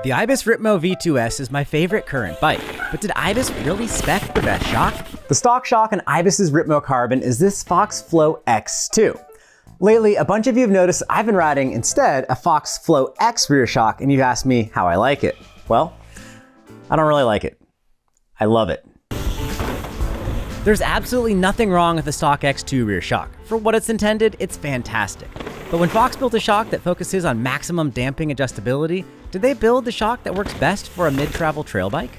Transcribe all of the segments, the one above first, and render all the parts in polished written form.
The Ibis Ripmo V2S is my favorite current bike, but did Ibis really spec the best shock? The stock shock on Ibis's Ripmo Carbon is this Fox Flow X2. Lately, a bunch of you have noticed I've been riding instead a Fox Flow X rear shock, and you've asked me how I like it. Well, I don't really like it. I love it. There's absolutely nothing wrong with the stock X2 rear shock. For what it's intended, it's fantastic. But when Fox built a shock that focuses on maximum damping adjustability, did they build the shock that works best for a mid-travel trail bike?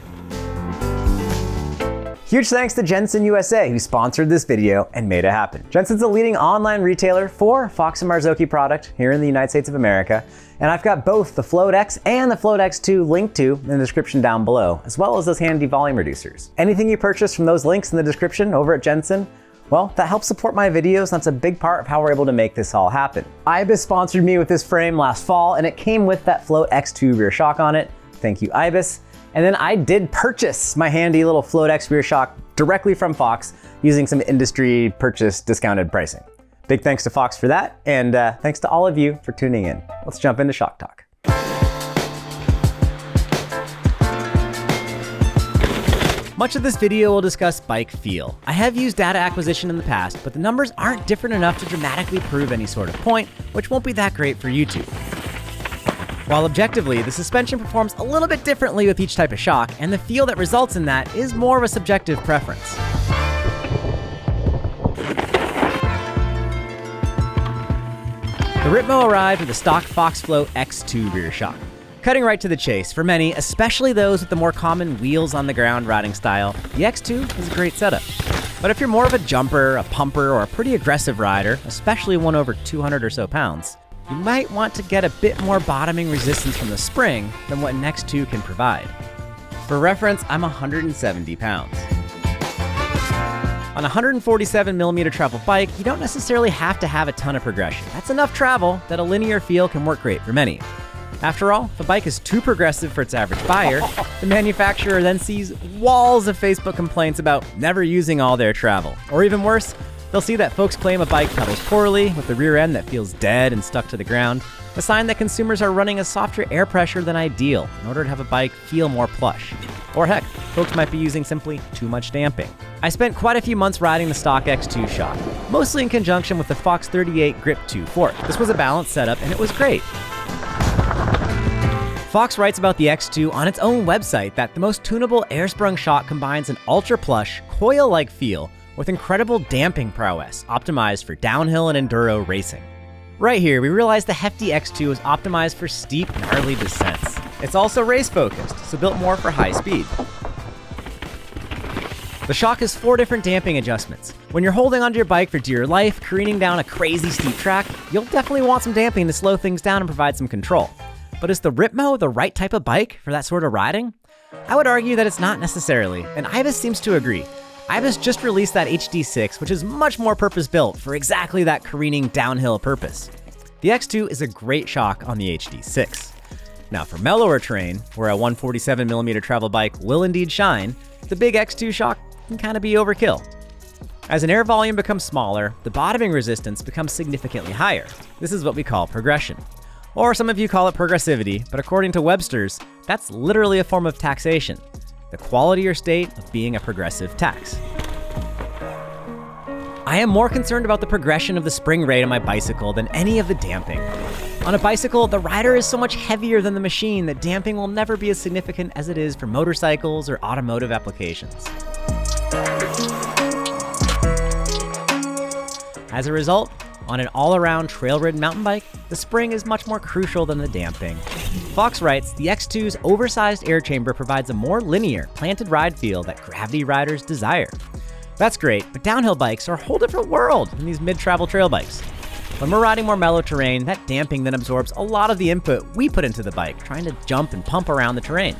Huge thanks to Jensen USA, who sponsored this video and made it happen. Jensen's a leading online retailer for Fox and Marzocchi product here in the United States of America, and I've got both the Float X and the Float X2 linked to in the description down below, as well as those handy volume reducers. Anything you purchase from those links in the description over at Jensen, well, that helps support my videos, and that's a big part of how we're able to make this all happen. Ibis sponsored me with this frame last fall, and it came with that Float X2 rear shock on it. Thank you, Ibis. And then I did purchase my handy little Float X rear shock directly from Fox using some industry purchase discounted pricing. Big thanks to Fox for that, and thanks to all of you for tuning in. Let's jump into Shock Talk. Much of this video will discuss bike feel. I have used data acquisition in the past, but the numbers aren't different enough to dramatically prove any sort of point, which won't be that great for YouTube. While objectively, the suspension performs a little bit differently with each type of shock, and the feel that results in that is more of a subjective preference. The Ripmo arrived with the stock Fox Flow X2 rear shock. Cutting right to the chase, for many, especially those with the more common wheels on the ground riding style, the X2 is a great setup. But if you're more of a jumper, a pumper, or a pretty aggressive rider, especially one over 200 or so pounds, you might want to get a bit more bottoming resistance from the spring than what an X2 can provide. For reference, I'm 170 pounds. On a 147mm travel bike, you don't necessarily have to have a ton of progression. That's enough travel that a linear feel can work great for many. After all, if a bike is too progressive for its average buyer, the manufacturer then sees walls of Facebook complaints about never using all their travel. Or even worse, they'll see that folks claim a bike pedals poorly with the rear end that feels dead and stuck to the ground, a sign that consumers are running a softer air pressure than ideal in order to have a bike feel more plush. Or heck, folks might be using simply too much damping. I spent quite a few months riding the stock X2 shock, mostly in conjunction with the Fox 38 Grip 2 fork. This was a balanced setup and it was great. Fox writes about the X2 on its own website that the most tunable air-sprung shock combines an ultra-plush, coil-like feel with incredible damping prowess, optimized for downhill and enduro racing. Right here, we realize the hefty X2 is optimized for steep, gnarly descents. It's also race-focused, so built more for high speed. The shock has 4 different damping adjustments. When you're holding onto your bike for dear life, careening down a crazy steep track, you'll definitely want some damping to slow things down and provide some control. But is the Ripmo the right type of bike for that sort of riding? I would argue that it's not necessarily, and Ibis seems to agree. Ibis just released that HD6, which is much more purpose-built for exactly that careening downhill purpose. The X2 is a great shock on the HD6. Now for mellower terrain, where a 147mm travel bike will indeed shine, the big X2 shock can kind of be overkill. As an air volume becomes smaller, the bottoming resistance becomes significantly higher. This is what we call progression. Or some of you call it progressivity, but according to Webster's, that's literally a form of taxation. The quality or state of being a progressive tax. I am more concerned about the progression of the spring rate on my bicycle than any of the damping. On a bicycle, the rider is so much heavier than the machine that damping will never be as significant as it is for motorcycles or automotive applications. As a result, on an all-around trail-ridden mountain bike, the spring is much more crucial than the damping. Fox writes, the X2's oversized air chamber provides a more linear, planted ride feel that gravity riders desire. That's great, but downhill bikes are a whole different world than these mid-travel trail bikes. When we're riding more mellow terrain, that damping then absorbs a lot of the input we put into the bike, trying to jump and pump around the terrain.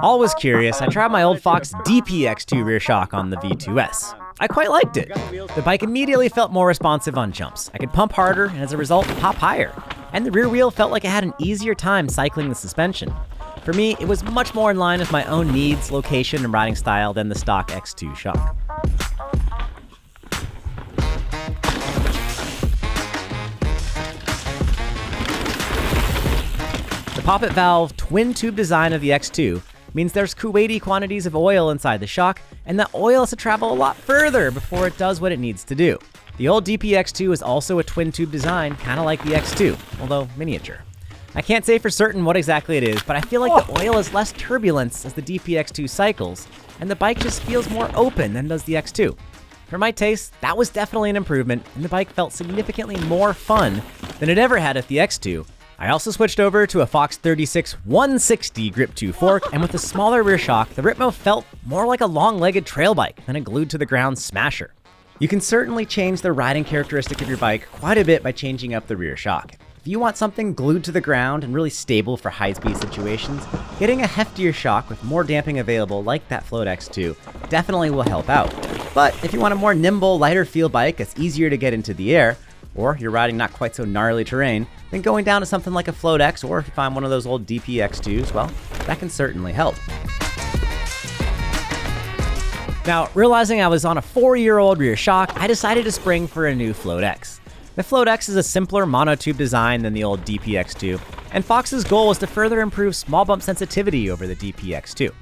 Always curious, I tried my old Fox DPX2 rear shock on the V2S. I quite liked it. The bike immediately felt more responsive on jumps. I could pump harder and as a result pop higher. And the rear wheel felt like it had an easier time cycling the suspension. For me, it was much more in line with my own needs, location, and riding style than the stock X2 shock. poppet valve twin tube design of the X2 means there's Kuwaiti quantities of oil inside the shock, and that oil has to travel a lot further before it does what it needs to do. The old DPX2 is also a twin tube design, kind of like the X2, although miniature. I can't say for certain what exactly it is, but I feel like the oil has less turbulence as the DPX2 cycles, and the bike just feels more open than does the X2. For my taste, that was definitely an improvement, and the bike felt significantly more fun than it ever had at the X2. I also switched over to a Fox 36 160 Grip 2 fork, and with a smaller rear shock, the Ripmo felt more like a long-legged trail bike than a glued-to-the-ground smasher. You can certainly change the riding characteristic of your bike quite a bit by changing up the rear shock. If you want something glued to the ground and really stable for high-speed situations, getting a heftier shock with more damping available like that Float X2 definitely will help out. But if you want a more nimble, lighter feel bike that's easier to get into the air, or you're riding not quite so gnarly terrain, then going down to something like a Float X, or if you find one of those old DPX2s, well, that can certainly help. Now, realizing I was on a 4-year-old rear shock, I decided to spring for a new Float X. The Float X is a simpler monotube design than the old DPX2, and Fox's goal was to further improve small bump sensitivity over the DPX2.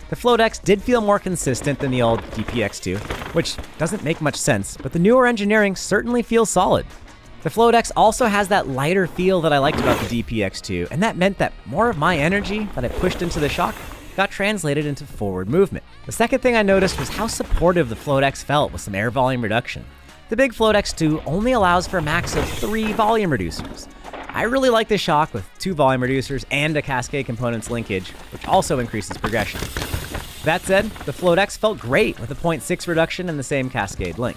The Float X did feel more consistent than the old DPX2, which doesn't make much sense, but the newer engineering certainly feels solid. The Float X also has that lighter feel that I liked about the DPX2, and that meant that more of my energy that I pushed into the shock got translated into forward movement. The second thing I noticed was how supportive the Float X felt with some air volume reduction. The big Float X2 only allows for a max of 3 volume reducers. I really like this shock with 2 volume reducers and a Cascade Components linkage, which also increases progression. That said, the Float X felt great with a 0.6 reduction in the same Cascade link.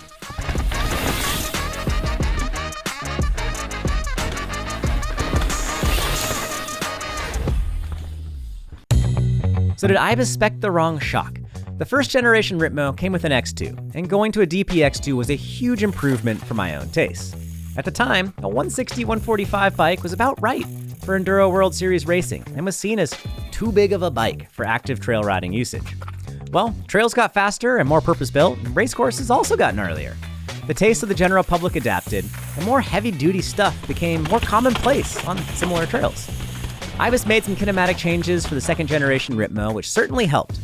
So did Ibis spec the wrong shock? The first generation Ripmo came with an X2, and going to a DPX2 was a huge improvement for my own taste. At the time, a 160-145 bike was about right for Enduro World Series racing, and was seen as too big of a bike for active trail riding usage. Well, trails got faster and more purpose-built, and race courses also got gnarlier. The taste of the general public adapted, and more heavy-duty stuff became more commonplace on similar trails. Ibis made some kinematic changes for the second generation Ripmo, which certainly helped.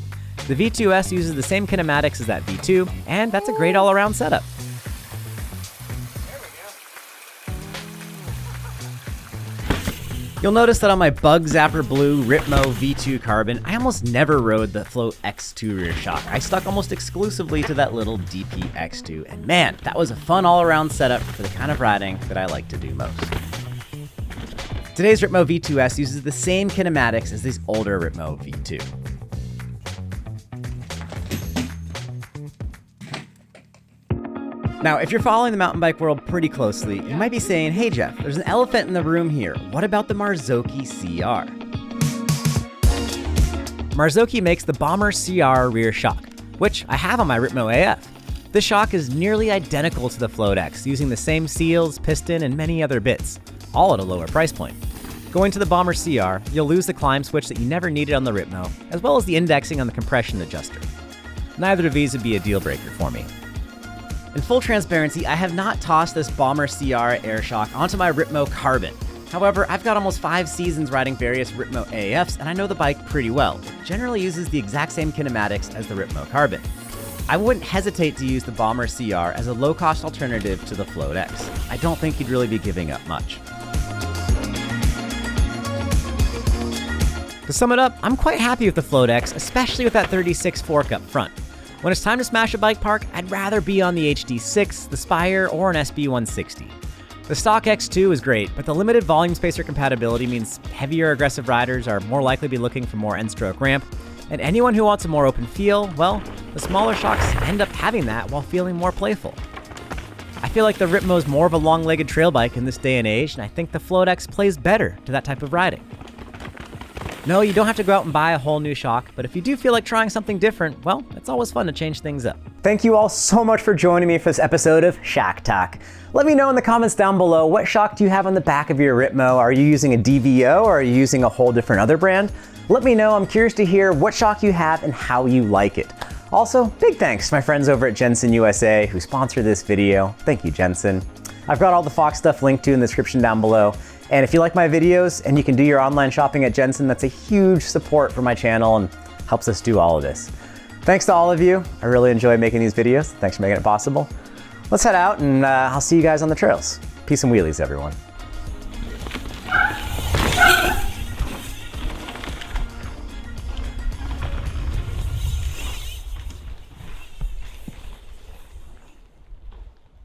The V2S uses the same kinematics as that V2, and that's a great all-around setup. You'll notice that on my Bug Zapper Blue Ripmo V2 Carbon, I almost never rode the Float X2 rear shock. I stuck almost exclusively to that little DPX2, and man, that was a fun all-around setup for the kind of riding that I like to do most. Today's Ripmo V2S uses the same kinematics as this older Ripmo V2. Now, if you're following the mountain bike world pretty closely, you might be saying, hey Jeff, there's an elephant in the room here. What about the Marzocchi CR? Marzocchi makes the Bomber CR rear shock, which I have on my Ripmo AF. This shock is nearly identical to the Float X, using the same seals, piston, and many other bits, all at a lower price point. Going to the Bomber CR, you'll lose the climb switch that you never needed on the Ripmo, as well as the indexing on the compression adjuster. Neither of these would be a deal breaker for me. In full transparency, I have not tossed this Bomber CR air shock onto my Ripmo Carbon. However, I've got almost 5 seasons riding various Ripmo AFs, and I know the bike pretty well. It generally uses the exact same kinematics as the Ripmo Carbon. I wouldn't hesitate to use the Bomber CR as a low-cost alternative to the Float X. I don't think you'd really be giving up much. To sum it up, I'm quite happy with the Float X, especially with that 36 fork up front. When it's time to smash a bike park, I'd rather be on the HD6, the Spire, or an SB160. The stock X2 is great, but the limited volume spacer compatibility means heavier aggressive riders are more likely to be looking for more end-stroke ramp, and anyone who wants a more open feel, well, the smaller shocks end up having that while feeling more playful. I feel like the Ripmo is more of a long-legged trail bike in this day and age, and I think the Float X plays better to that type of riding. No, you don't have to go out and buy a whole new shock, but if you do feel like trying something different, well, it's always fun to change things up. Thank you all so much for joining me for this episode of Shack Talk. Let me know in the comments down below, what shock do you have on the back of your Ripmo? Are you using a DVO or are you using a whole different other brand? Let me know, I'm curious to hear what shock you have and how you like it. Also, big thanks to my friends over at Jensen USA who sponsored this video. Thank you, Jensen. I've got all the Fox stuff linked to in the description down below. And if you like my videos and you can do your online shopping at Jensen, that's a huge support for my channel and helps us do all of this. Thanks to all of you. I really enjoy making these videos. Thanks for making it possible. Let's head out and I'll see you guys on the trails. Peace and wheelies, everyone.